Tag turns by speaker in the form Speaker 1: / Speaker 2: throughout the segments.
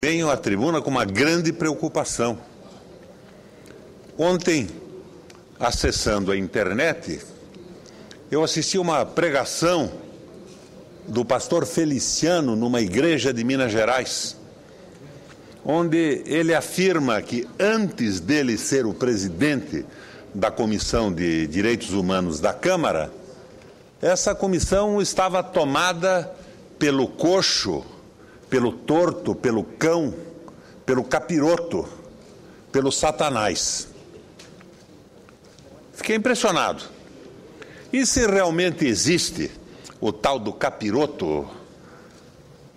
Speaker 1: Venho à tribuna com uma grande preocupação. Ontem, acessando a internet, eu assisti uma pregação do pastor Feliciano numa igreja de Minas Gerais, onde ele afirma que antes dele ser o presidente da Comissão de Direitos Humanos da Câmara, essa comissão estava tomada pelo coxo, pelo torto, pelo cão, pelo capiroto, pelo Satanás. Fiquei impressionado. E se realmente existe o tal do capiroto,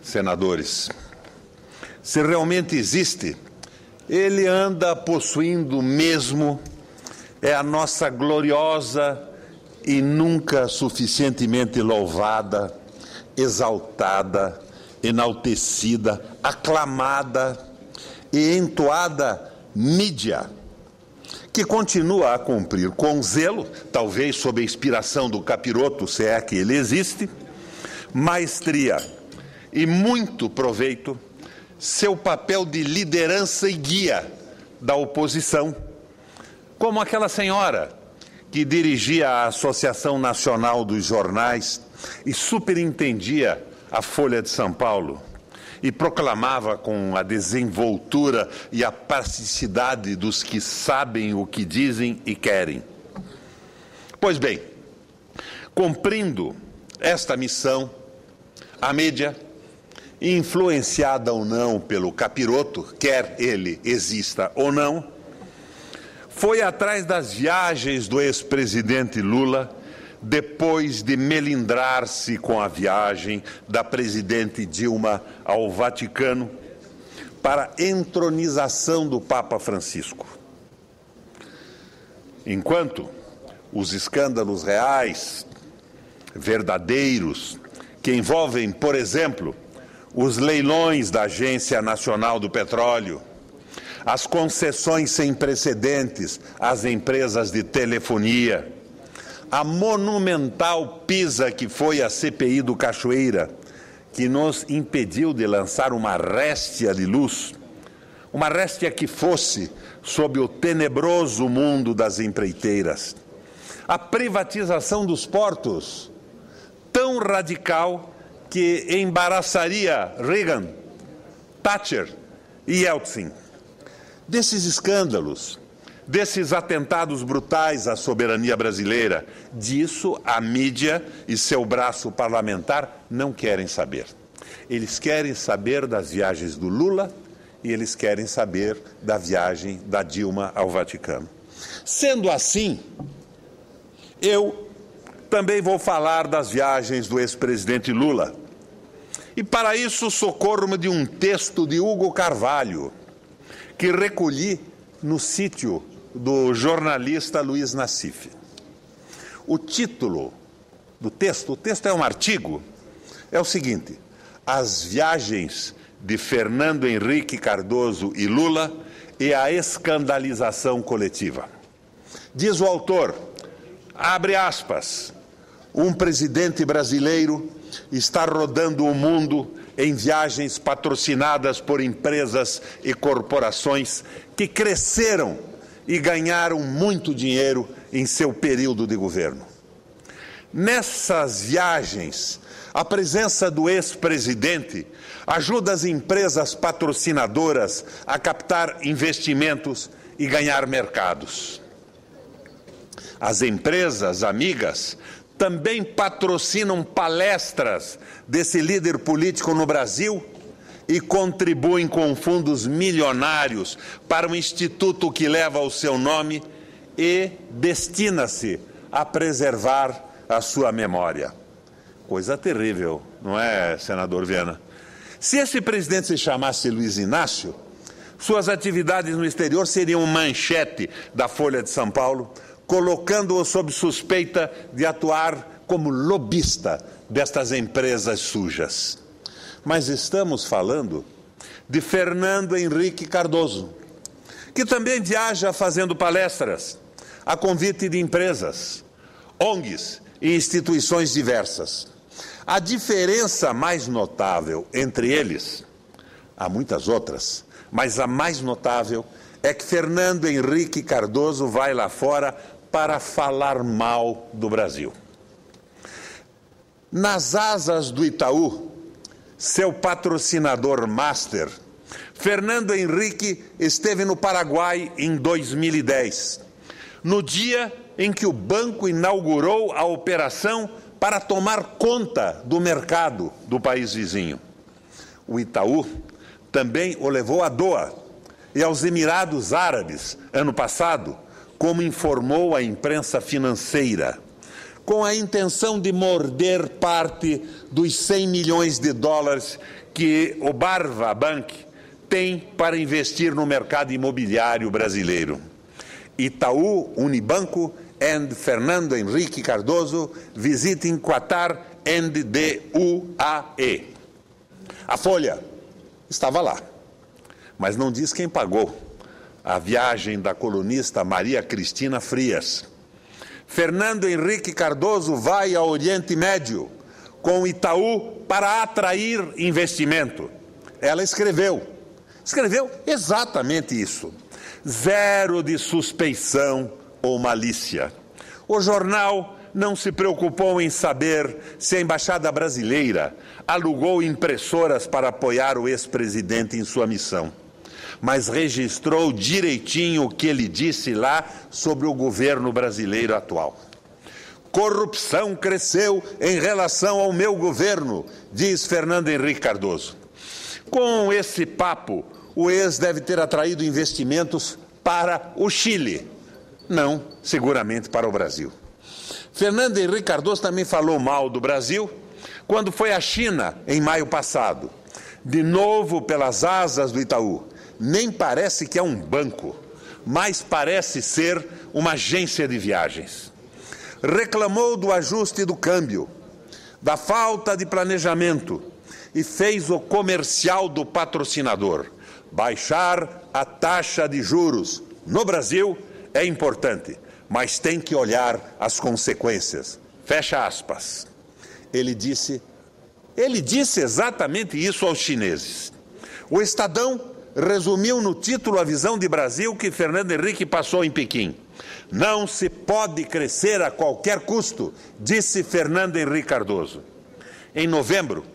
Speaker 1: senadores? Se realmente existe, ele anda possuindo mesmo a nossa gloriosa e nunca suficientemente louvada, exaltada, enaltecida, aclamada e entoada mídia, que continua a cumprir com zelo, talvez sob a inspiração do capiroto, se é que ele existe, maestria e muito proveito, seu papel de liderança e guia da oposição, como aquela senhora que dirigia a Associação Nacional dos Jornais e superintendia a Folha de São Paulo e proclamava com a desenvoltura e a plasticidade dos que sabem o que dizem e querem. Pois bem, cumprindo esta missão, a mídia, influenciada ou não pelo capiroto, quer ele exista ou não, foi atrás das viagens do ex-presidente Lula, depois de melindrar-se com a viagem da presidente Dilma ao Vaticano para a entronização do Papa Francisco. Enquanto os escândalos reais, verdadeiros, que envolvem, por exemplo, os leilões da Agência Nacional do Petróleo, as concessões sem precedentes às empresas de telefonia, a monumental pisa que foi a CPI do Cachoeira, que nos impediu de lançar uma réstia de luz, uma réstia que fosse sob o tenebroso mundo das empreiteiras. A privatização dos portos, tão radical que embaraçaria Reagan, Thatcher e Yeltsin. Desses escândalos, desses atentados brutais à soberania brasileira, disso a mídia e seu braço parlamentar não querem saber. Eles querem saber das viagens do Lula e eles querem saber da viagem da Dilma ao Vaticano. Sendo assim, eu também vou falar das viagens do ex-presidente Lula. E para isso socorro-me de um texto de Hugo Carvalho, que recolhi no sítio do jornalista Luiz Nassif. O título do texto, o texto é um artigo, é o seguinte: As viagens de Fernando Henrique Cardoso e Lula e a escandalização coletiva. Diz o autor, abre aspas, um presidente brasileiro está rodando o mundo em viagens patrocinadas por empresas e corporações que cresceram e ganharam muito dinheiro em seu período de governo. Nessas viagens, a presença do ex-presidente ajuda as empresas patrocinadoras a captar investimentos e ganhar mercados. As empresas amigas também patrocinam palestras desse líder político no Brasil e contribuem com fundos milionários para um instituto que leva o seu nome e destina-se a preservar a sua memória. Coisa terrível, não é, senador Viana? Se esse presidente se chamasse Luiz Inácio, suas atividades no exterior seriam manchete da Folha de São Paulo, colocando-o sob suspeita de atuar como lobista destas empresas sujas. Mas estamos falando de Fernando Henrique Cardoso, que também viaja fazendo palestras a convite de empresas, ONGs e instituições diversas. A diferença mais notável entre eles, Há muitas outras, mas a mais notável é que Fernando Henrique Cardoso vai lá fora para falar mal do Brasil. Nas asas do Itaú, seu patrocinador master, Fernando Henrique esteve no Paraguai em 2010, no dia em que o banco inaugurou a operação para tomar conta do mercado do país vizinho. O Itaú também o levou a Doha e aos Emirados Árabes, ano passado, como informou a imprensa financeira, com a intenção de morder parte dos 100 milhões de dólares que o Barva Bank tem para investir no mercado imobiliário brasileiro. Itaú Unibanco and Fernando Henrique Cardoso visiting Qatar and the UAE. A Folha estava lá, mas não diz quem pagou a viagem da colunista Maria Cristina Frias. Fernando Henrique Cardoso vai ao Oriente Médio com o Itaú para atrair investimento. Ela escreveu exatamente isso. Zero de suspeição ou malícia. O jornal não se preocupou em saber se a Embaixada Brasileira alugou impressoras para apoiar o ex-presidente em sua missão, mas registrou direitinho o que ele disse lá sobre o governo brasileiro atual. Corrupção cresceu em relação ao meu governo, diz Fernando Henrique Cardoso. Com esse papo, o ex deve ter atraído investimentos para o Chile, não seguramente para o Brasil. Fernando Henrique Cardoso também falou mal do Brasil quando foi à China em maio passado, de novo pelas asas do Itaú. Nem parece que é um banco, mas parece ser uma agência de viagens. Reclamou do ajuste do câmbio, da falta de planejamento e fez o comercial do patrocinador. Baixar a taxa de juros no Brasil é importante, mas tem que olhar as consequências. Fecha aspas. Ele disse exatamente isso aos chineses. O Estadão resumiu no título a visão de Brasil que Fernando Henrique passou em Pequim. Não se pode crescer a qualquer custo, disse Fernando Henrique Cardoso. Em novembro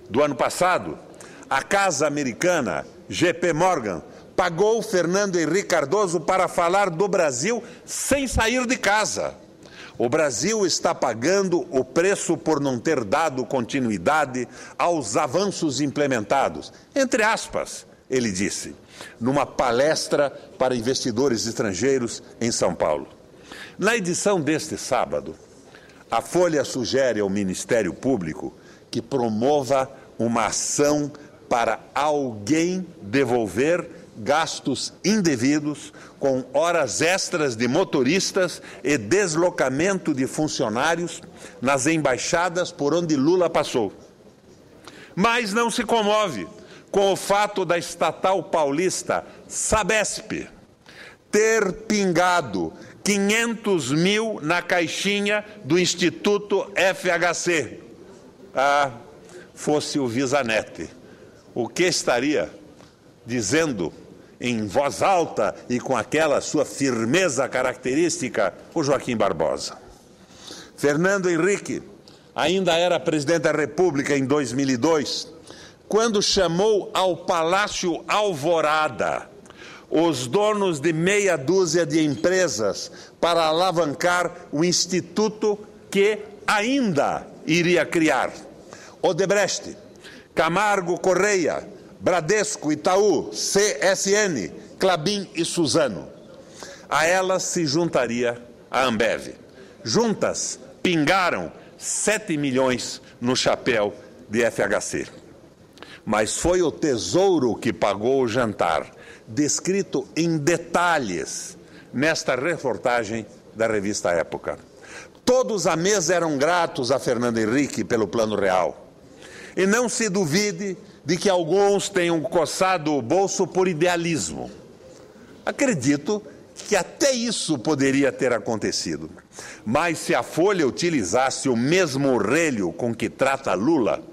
Speaker 1: do ano passado, a casa americana JP Morgan pagou Fernando Henrique Cardoso para falar do Brasil sem sair de casa. O Brasil está pagando o preço por não ter dado continuidade aos avanços implementados, entre aspas, ele disse, numa palestra para investidores estrangeiros em São Paulo. Na edição deste sábado, a Folha sugere ao Ministério Público que promova uma ação para alguém devolver gastos indevidos com horas extras de motoristas e deslocamento de funcionários nas embaixadas por onde Lula passou. Mas não se comove com o fato da estatal paulista Sabesp ter pingado 500 mil na caixinha do Instituto FHC. Fosse o Visanete, o que estaria dizendo em voz alta e com aquela sua firmeza característica o Joaquim Barbosa? Fernando Henrique ainda era presidente da República em 2002, quando chamou ao Palácio Alvorada os donos de meia dúzia de empresas para alavancar o instituto que ainda iria criar. Odebrecht, Camargo Correia, Bradesco, Itaú, CSN, Klabin e Suzano. A elas se juntaria a Ambev. Juntas, pingaram 7 milhões no chapéu de FHC. Mas foi o Tesouro que pagou o jantar, descrito em detalhes nesta reportagem da revista Época. Todos à mesa eram gratos a Fernando Henrique pelo Plano Real. E não se duvide de que alguns tenham coçado o bolso por idealismo. Acredito que até isso poderia ter acontecido. Mas se a Folha utilizasse o mesmo orelho com que trata Lula,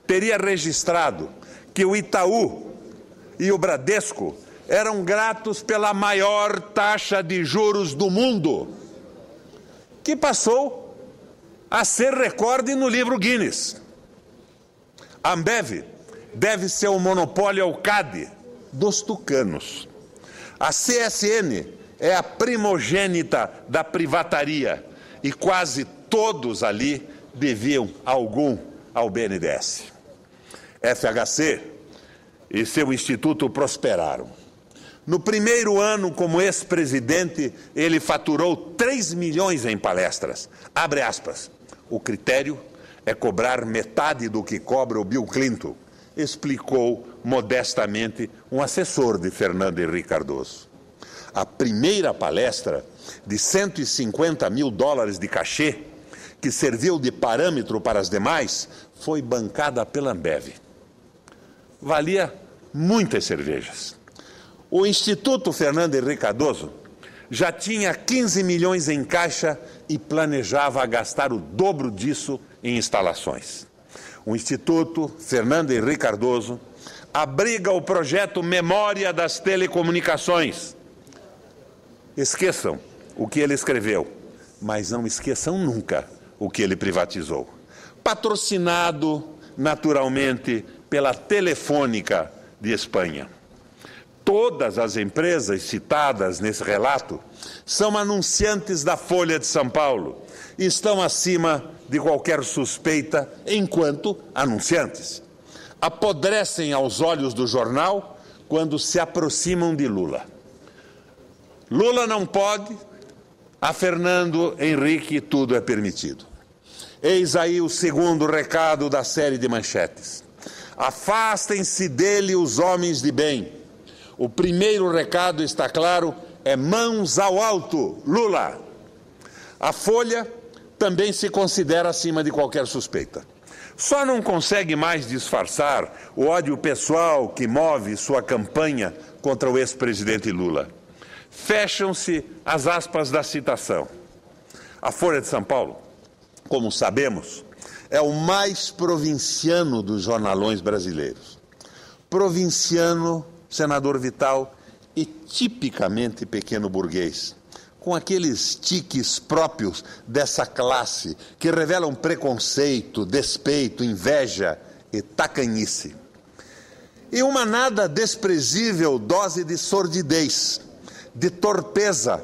Speaker 1: teria registrado que o Itaú e o Bradesco eram gratos pela maior taxa de juros do mundo, que passou a ser recorde no livro Guinness. A Ambev deve ser o monopólio ao CAD dos tucanos. A CSN é a primogênita da privataria e quase todos ali deviam algum ao BNDES. FHC e seu instituto prosperaram. No primeiro ano como ex-presidente, ele faturou 3 milhões em palestras. Abre aspas. O critério é cobrar metade do que cobra o Bill Clinton, explicou modestamente um assessor de Fernando Henrique Cardoso. A primeira palestra, de $150 mil de cachê, que serviu de parâmetro para as demais, foi bancada pela Ambev. Valia muitas cervejas. O Instituto Fernando Henrique Cardoso já tinha 15 milhões em caixa e planejava gastar o dobro disso em instalações. O Instituto Fernando Henrique Cardoso abriga o projeto Memória das Telecomunicações. Esqueçam o que ele escreveu, mas não esqueçam nunca o que ele privatizou. Patrocinado, naturalmente, pela Telefônica de Espanha. Todas as empresas citadas nesse relato são anunciantes da Folha de São Paulo e estão acima de qualquer suspeita enquanto anunciantes. Apodrecem aos olhos do jornal quando se aproximam de Lula. Lula não pode, a Fernando Henrique tudo é permitido. Eis aí o segundo recado da série de manchetes. Afastem-se dele os homens de bem. O primeiro recado, está claro, é mãos ao alto, Lula. A Folha também se considera acima de qualquer suspeita. Só não consegue mais disfarçar o ódio pessoal que move sua campanha contra o ex-presidente Lula. Fecham-se as aspas da citação. A Folha de São Paulo, como sabemos, é o mais provinciano dos jornalões brasileiros. Provinciano, senador Vital, e tipicamente pequeno burguês, com aqueles tiques próprios dessa classe que revelam preconceito, despeito, inveja e tacanhice. E uma nada desprezível dose de sordidez, de torpeza,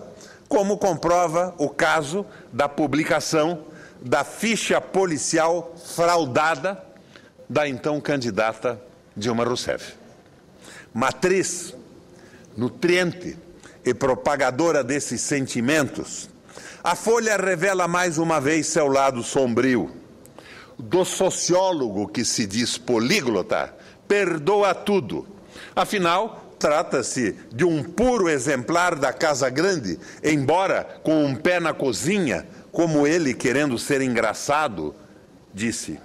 Speaker 1: como comprova o caso da publicação da ficha policial fraudada da então candidata Dilma Rousseff. Matriz, nutriente e propagadora desses sentimentos, a Folha revela mais uma vez seu lado sombrio. Do sociólogo que se diz políglota, perdoa tudo. Afinal, trata-se de um puro exemplar da Casa Grande, embora com um pé na cozinha, como ele, querendo ser engraçado, disse.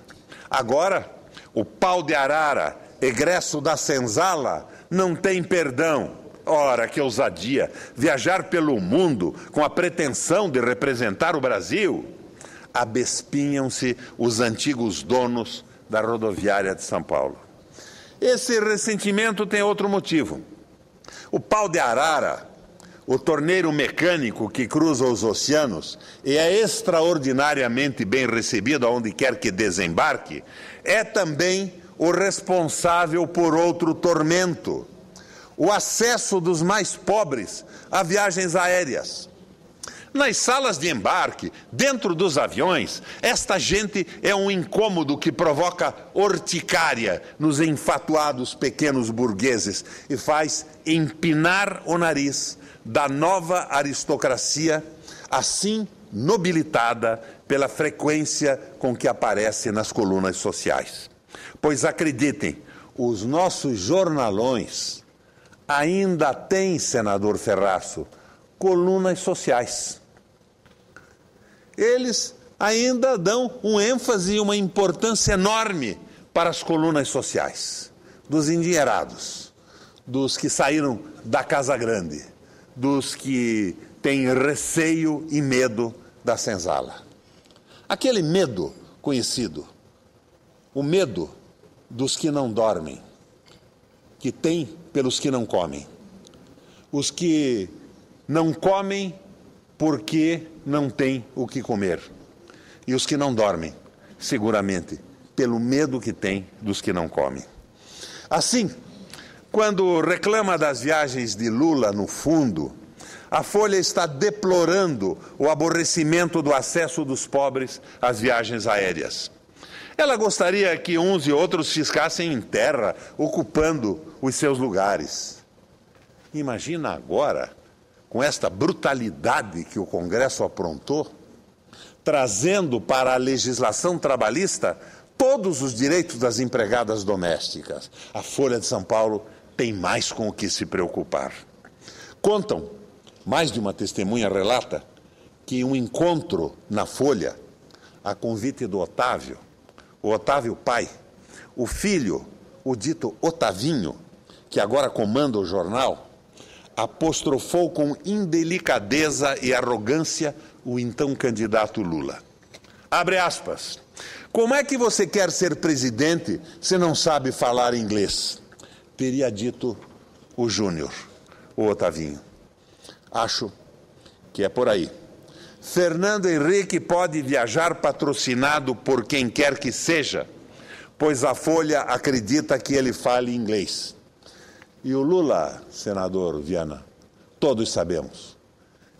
Speaker 1: Agora, o pau de arara, egresso da senzala, não tem perdão. Ora, que ousadia! Viajar pelo mundo com a pretensão de representar o Brasil. Abespinham-se os antigos donos da rodoviária de São Paulo. Esse ressentimento tem outro motivo. O pau de arara, o torneiro mecânico que cruza os oceanos e é extraordinariamente bem recebido aonde quer que desembarque, é também o responsável por outro tormento, o acesso dos mais pobres a viagens aéreas. Nas salas de embarque, dentro dos aviões, esta gente é um incômodo que provoca urticária nos enfatuados pequenos burgueses e faz empinar o nariz da nova aristocracia, assim nobilitada pela frequência com que aparece nas colunas sociais. Pois acreditem, os nossos jornalões ainda têm, senador Ferraço, colunas sociais. Eles ainda dão um ênfase e uma importância enorme para as colunas sociais, dos endinheirados, dos que saíram da Casa Grande, dos que têm receio e medo da senzala. Aquele medo conhecido, o medo dos que não dormem, que tem pelos que não comem. Os que não comem porque não têm o que comer. E os que não dormem, seguramente, pelo medo que têm dos que não comem. Assim, quando reclama das viagens de Lula, no fundo, a Folha está deplorando o aborrecimento do acesso dos pobres às viagens aéreas. Ela gostaria que uns e outros ficassem em terra, ocupando os seus lugares. Imagina agora, com esta brutalidade que o Congresso aprontou, trazendo para a legislação trabalhista todos os direitos das empregadas domésticas. A Folha de São Paulo tem mais com o que se preocupar. Contam, mais de uma testemunha relata, que um encontro na Folha, a convite do Otávio, o Otávio pai, o filho, o dito Otavinho, que agora comanda o jornal, apostrofou com indelicadeza e arrogância o então candidato Lula. Abre aspas. Como é que você quer ser presidente se não sabe falar inglês? Teria dito o Júnior, o Otavinho. Acho que é por aí. Fernando Henrique pode viajar patrocinado por quem quer que seja, pois a Folha acredita que ele fale inglês. E o Lula, senador Viana, todos sabemos,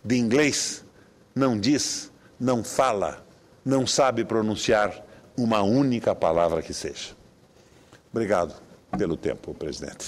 Speaker 1: de inglês não diz, não fala, não sabe pronunciar uma única palavra que seja. Obrigado pelo tempo, presidente.